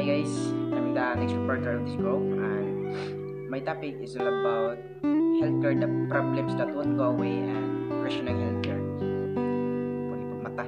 Hi guys, I'm the next reporter of this group, and my topic is all about healthcare, the problems that won't go away, and rational healthcare. Pwede pagmata.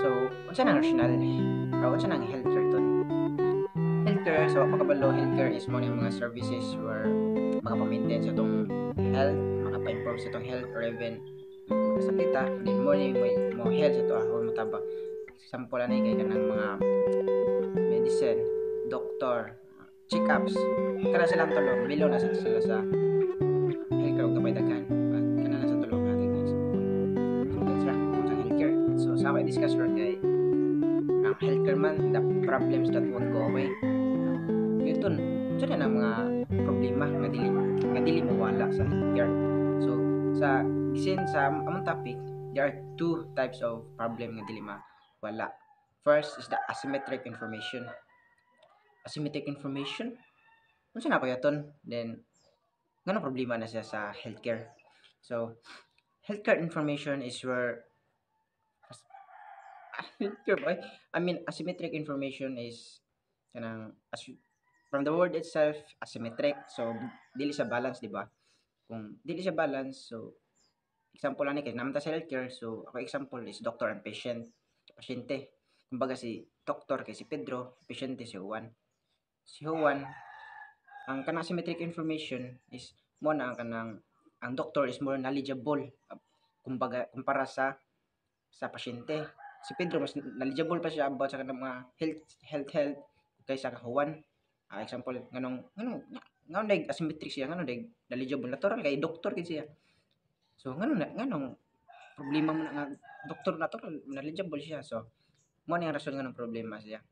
So, unsa nang rational? Unsa nang healthcare to? Healthcare, so makabalo, healthcare is mo mga services where makapamaintain sa itong health, makapa-improve sa itong health, or even magkasakita, then mo health sa ito, or mataba. Example na kay kanang mga medicine, doctor, check-ups. Kana silang tulong, bilo na sa sila sa healthcare ug kapay daghan. Kana na sa tulong natin next. So that's ra sa healthcare. So sa ako discuss ron kay ang healthcare man the problems that won't go away. Giton, unsa na mga problema nga dili mawala sa healthcare. So sa gisin sa among topic, there are two types of problem nga dili mawala. First is the asymmetric information. Asymmetric information? Unsa na ko yaton? Then ngano problema na siya sa healthcare. So, healthcare information is where healthcare ba? I mean, asymmetric information is kanang from the word itself, asymmetric. So, dili sa balance, di ba? Kung dili sa balance, so example ani kay namta sa healthcare, so ako example is doctor and patient. Pasyente. Kumbaga si doktor kay si Pedro, pasyente si Juan. Si Juan, ang kanang asymmetric information is mo na ang kanang ang doctor is more knowledgeable kumbaga kumpara sa pasyente. Si Pedro mas knowledgeable pa siya about sa kanang mga health kaysa ka Juan. Example nganong dag asymmetric siya, nganong dag knowledgeable natural kay doctor kay siya. So nganong problema mo na nga doktor natural knowledgeable siya. So mo na yung rason nganong problema siya.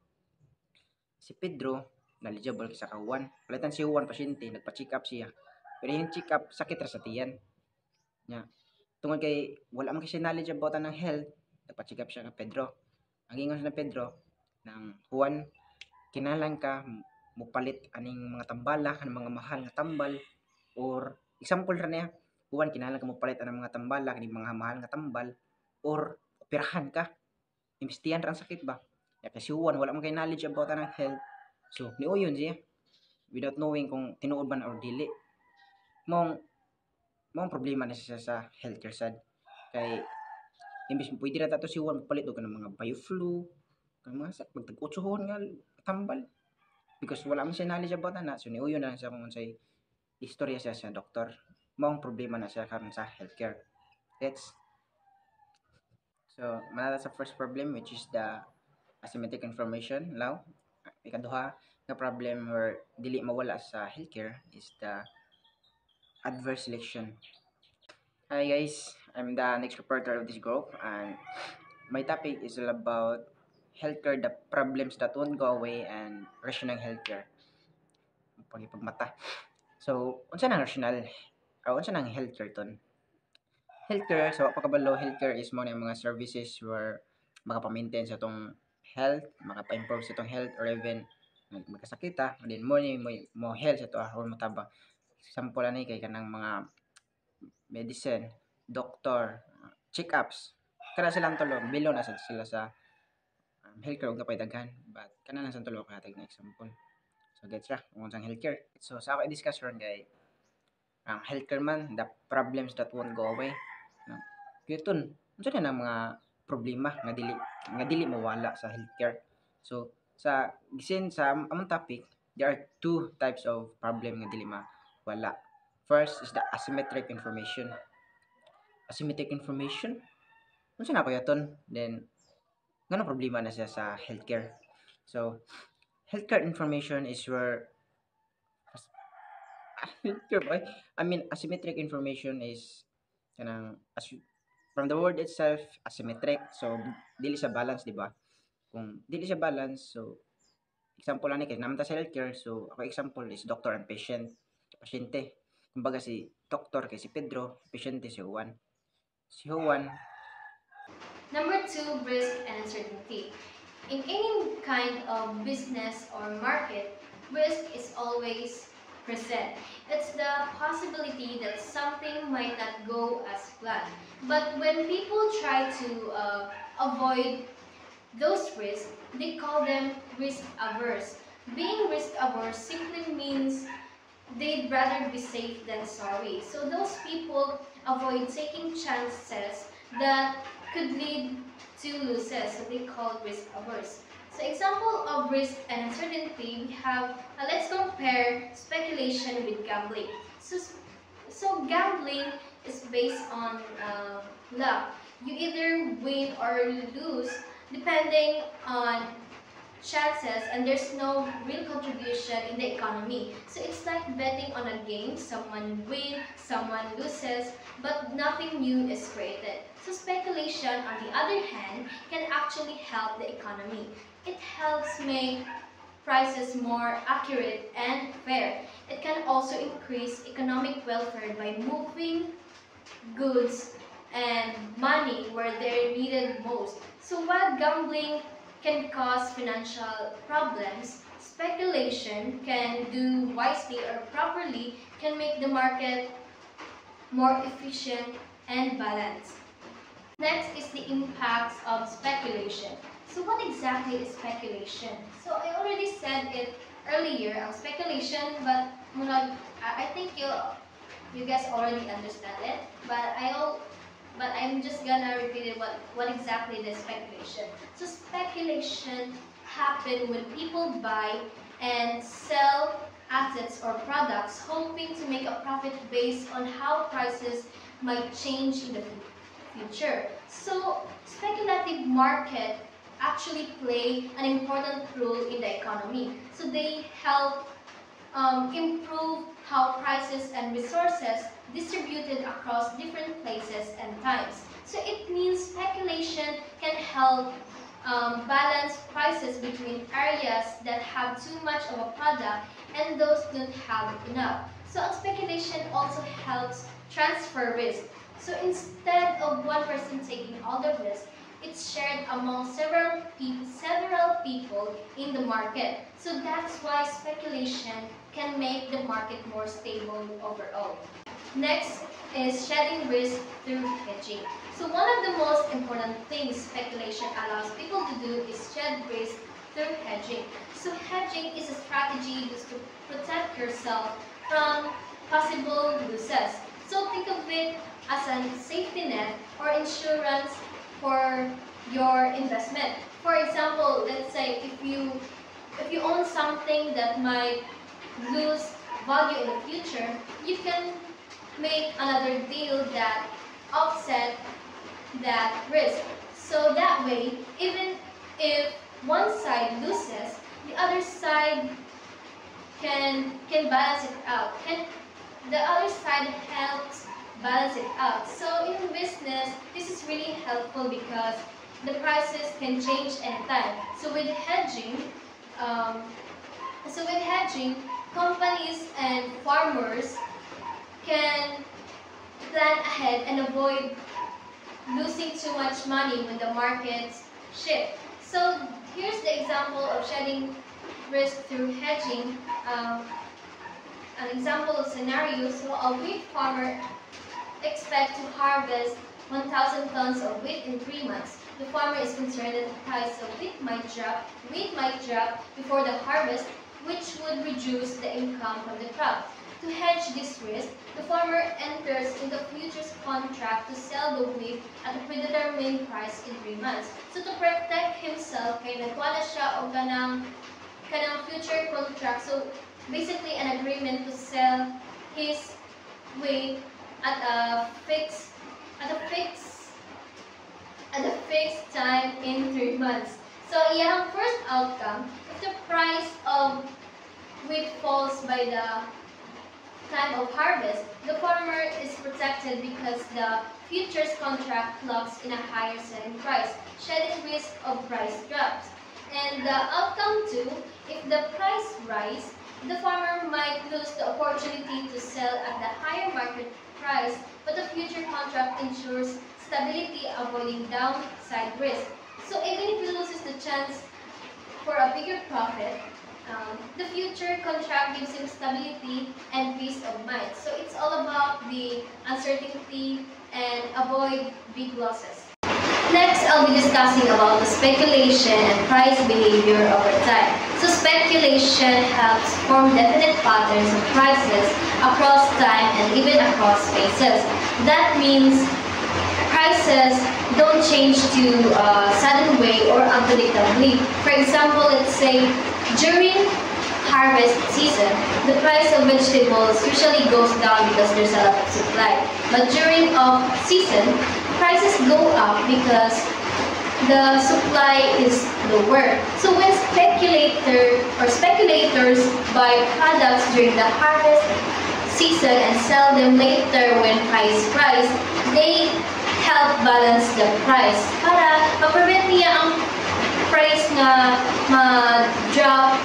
Si Pedro knowledgeable sa Juan. Palitan si Juan pasyente, nagpa-check up siya. Pero yung check up sakit ra sa tiyan. Nya. Tungod kay wala man kasi knowledge about ng health, nagpa-check up siya kay Pedro. Ang ingon sa Pedro ng Juan, kinahanglan ka mupalit aning mga tambala, kanang mga mahal nga tambal or example ra niya, Juan kinahanglan ka mupalit anang mga tambala, kaning mga mahal nga tambal or operahan ka. Imbestihan ra ang sakit ba? Ya kasi Juan wala man kay knowledge about anang health. So, niuyon siya without knowing kung tinuod man or dili. Mong problema na siya sa healthcare sad. Kay imbis mo pwede ra tato si Juan magpalit og kanang mga bioflu, kanang mga sa pagtag-utsuhon nga tambal because wala man siya knowledge about na. So niuyon na siya kung unsay istorya siya sa doktor. Mong problema na siya karon sa healthcare. That's so manala sa first problem which is the asymmetric information. Now, ikaduha nga problem where dili mawala sa healthcare is the adverse selection. Hi guys, I'm the next reporter of this group, and my topic is all about healthcare, the problems that won't go away, and rational healthcare. Pagmata. So, unsa nang rational? Unsa nang healthcare ton? Healthcare, so pagkabalo, healthcare is mo mga services where makapamaintain sa itong health, makapa-improve sa itong health, or even magkasakita, then mo health sa ito, or mataba. Example ani kay kanang mga medicine, doctor, check-ups. Kana silang tulong, bilo na sila sa healthcare ug napay daghan. But kana lang sa tulong katag na example. So that's ra kung unsang healthcare. So sa ako i-discuss ron kay ang healthcare man the problems that won't go away. Giton, unsa na mga problema nga dili mawala sa healthcare. So sa gisin sa among topic, there are two types of problem nga dili mawala. First is the asymmetric information. Asymmetric information? Unsa na ko yaton? Then ngano problema na siya sa healthcare. So healthcare information is where I mean asymmetric information is kanang from the word itself asymmetric, so dili sa balance, di ba? Kung dili sa balance, so example ani kay namta sa healthcare, so ako example is doctor and patient. Pasyente. Kumbaga si doktor kay si Pedro, pasyente si Juan. Si Juan. Number two, risk and uncertainty. In any kind of business or market, risk is always present. It's the possibility that something might not go as planned. But when people try to avoid those risks, they call them risk averse. Being risk averse simply means they'd rather be safe than sorry. So those people avoid taking chances that could lead to losses. So they call risk averse. So example of risk and uncertainty, we have, let's compare speculation with gambling. So gambling is based on luck. You either win or lose depending on chances, and there's no real contribution in the economy. So it's like betting on a game. Someone wins, someone loses, but nothing new is created. So speculation, on the other hand, can actually help the economy. It helps make prices more accurate and fair. It can also increase economic welfare by moving goods and money where they're needed most. So while gambling can cause financial problems, speculation can do wisely or properly can make the market more efficient and balanced. Next is the impacts of speculation. So what exactly is speculation? So I already said it earlier, speculation, but I think you guys already understand it, but I'm just gonna repeat it what exactly the speculation. So speculation happen when people buy and sell assets or products hoping to make a profit based on how prices might change in the future. So speculative market actually play an important role in the economy. So they help improve how prices and resources distributed across different places and times. So it means speculation can help balance prices between areas that have too much of a product and those don't have enough. So speculation also helps transfer risk. So instead of one person taking all the risk, it's shared among several people in the market. So that's why speculation can make the market more stable overall. Next is shedding risk through hedging. So one of the most important things speculation allows people to do is shed risk through hedging. So hedging is a strategy used to protect yourself from possible losses. So think of it as a safety net or insurance for your investment. For example, let's say if you own something that might lose value in the future, you can make another deal that offset that risk. So that way, even if one side loses, the other side can balance it out. The other side helps balance it out. So in business, this is really helpful because the prices can change anytime. So with hedging, companies and farmers can plan ahead and avoid losing too much money when the markets shift. So here's the example of shedding risk through hedging. An example of scenario, so a wheat farmer expect to harvest 1,000 tons of wheat in 3 months. The farmer is concerned that the price of wheat might drop before the harvest, which would reduce the income from the crop. To hedge this risk, the farmer enters into futures contract to sell the wheat at a predetermined price in 3 months. So to protect himself, kay nagkuha na siya og kanang future contract. So basically an agreement to sell his wheat at a fixed time in 3 months. So iyang first outcome, if the price of wheat falls by the time of harvest, the farmer is protected because the futures contract locks in a higher selling price, shedding risk of price drops. And the outcome too, if the price rise, the farmer might lose the opportunity to sell at the higher market price, but the future contract ensures stability, avoiding downside risk. So even if he loses the chance for a bigger profit, the future contract gives him stability and peace of mind. So it's all about the uncertainty and avoid big losses. Next, I'll be discussing about the speculation and price behavior over time. So speculation helps form definite patterns of prices across time and even across spaces. That means prices don't change to a sudden way or unpredictably. For example, let's say during harvest season, the price of vegetables usually goes down because there's a lot of supply. But during off-season, prices go up because the supply is lower. So when speculators buy products during the harvest season and sell them later when price rise, they help balance the price para ma-prevent niya ang price nga ma-drop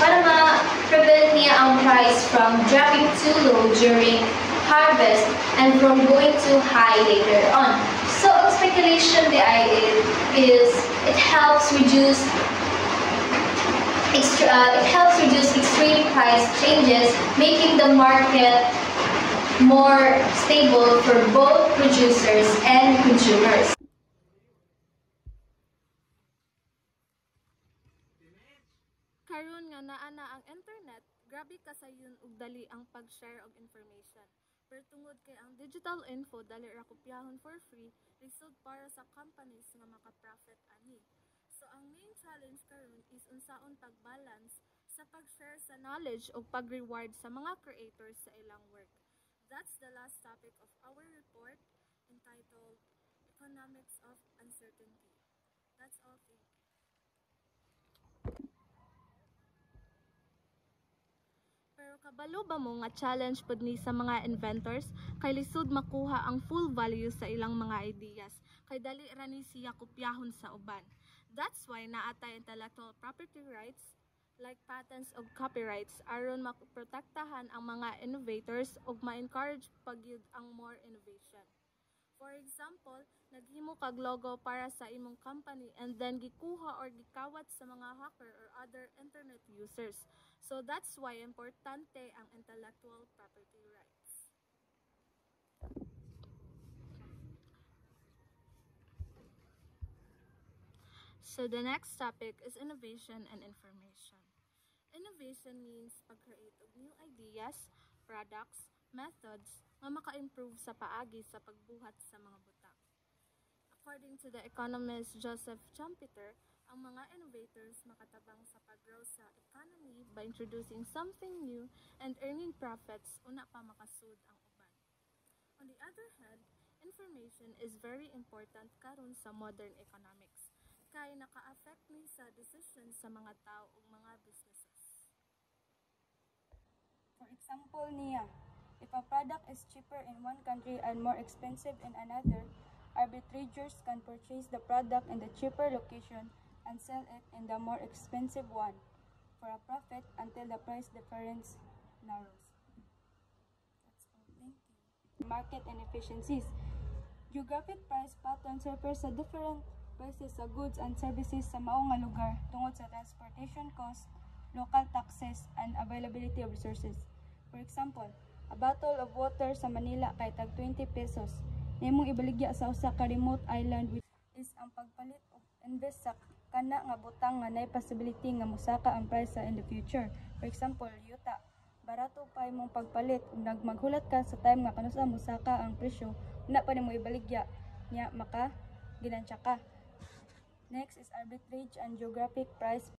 para ma-prevent niya ang price from dropping too low during harvest and from going too high later on. So speculation, the idea is it helps reduce extreme price changes, making the market more stable for both producers and consumers. Karon nga naa na ang internet, grabe kasayon ug dali ang pag-share og information. Pero tungod kay ang digital info dali ra kopyahon for free, lisod para sa companies nga maka-profit ani. So ang main challenge karon is unsaon pag-balance sa pag-share sa knowledge ug pag-reward sa mga creators sa ilang work. That's the last topic of our report entitled Economics of Uncertainty. That's all, thank you. Pero kabalo ba mo nga challenge pud ni sa mga inventors kay lisod makuha ang full value sa ilang mga ideas kay dali ra ni siya kopyahon sa uban. That's why naatay intellectual property rights like patents ug copyrights aron maprotektahan ang mga innovators ug ma-encourage pagyud ang more innovation. For example, naghimo kag logo para sa imong company and then gikuha or gikawat sa mga hacker or other internet users. So that's why importante ang intellectual property rights. So the next topic is innovation and information. Innovation means pag-create og new ideas, products, methods nga maka-improve sa paagi sa pagbuhat sa mga butang. According to the economist Joseph Schumpeter, ang mga innovators makatabang sa pag-grow sa economy by introducing something new and earning profits una pa makasud ang uban. On the other hand, information is very important karon sa modern economics kay naka-affect ni sa decisions sa mga tao ug mga businesses. For example niya, if a product is cheaper in one country and more expensive in another, arbitrators can purchase the product in the cheaper location and sell it in the more expensive one for a profit until the price difference narrows. That's all. Thank you. Market inefficiencies. Geographic price patterns refer sa different prices sa goods and services sa maong nga lugar tungod sa transportation cost, local taxes, and availability of resources. For example, a bottle of water sa Manila kay tag 20 pesos. Nimong ibaligya sa usa ka remote island which is ang pagpalit og invest sa kana nga butang nga nay possibility nga mosaka ang price in the future. For example, yuta, barato pa imong pagpalit ug maghulat ka sa time nga kanusa mosaka ang presyo, na pa nimo ibaligya nya maka ginansya ka. Next is arbitrage and geographic price